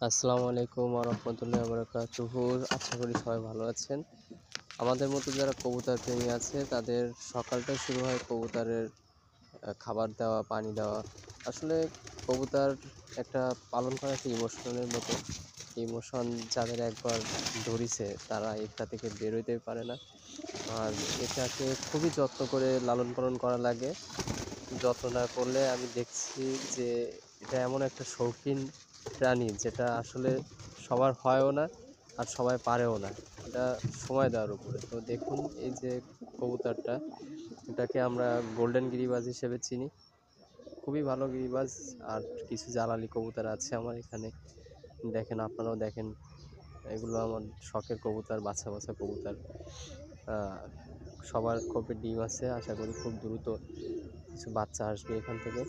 আসসালামু আলাইকুম ওয়া রাহমাতুল্লাহি ওয়া বারাকাতুহু। আশা করি সবাই ভালো আছেন। আমাদের মতো যারা কবুতর প্রেমী আছে তাদের সকালটাই শুরু হয় কবুতরের খাবার দেওয়া, পানি দেওয়া। আসলে কবুতর একটা পালন করা একটা ইমোশনের মতো। ইমোশন যাদের একবার ধরিছে তারা এটা থেকে বের হইতেই পারে না। আর এটাকে খুবই যত্ন করে লালন পালন করা লাগে। যত্ন না করলে আমি দেখছি যে এটা এমন একটা শৌখিন প্রাণী যেটা আসলে সবার হয়ও না আর সবাই পারেও না। এটা সময় দেওয়ার উপরে। তো দেখুন এই যে কবুতরটা, এটাকে আমরা গোল্ডেন গিরিবাজ হিসেবে চিনি। খুবই ভালো গিরিবাজ। আর কিছু জালালি কবুতর আছে আমার এখানে। দেখেন, আপনারাও দেখেন। এগুলো আমার শখের কবুতর, বাছা বাছা কবুতর। সবার খোপে ডিম আছে। আশা করি খুব দ্রুত কিছু বাচ্চা আসবে এখান থেকে।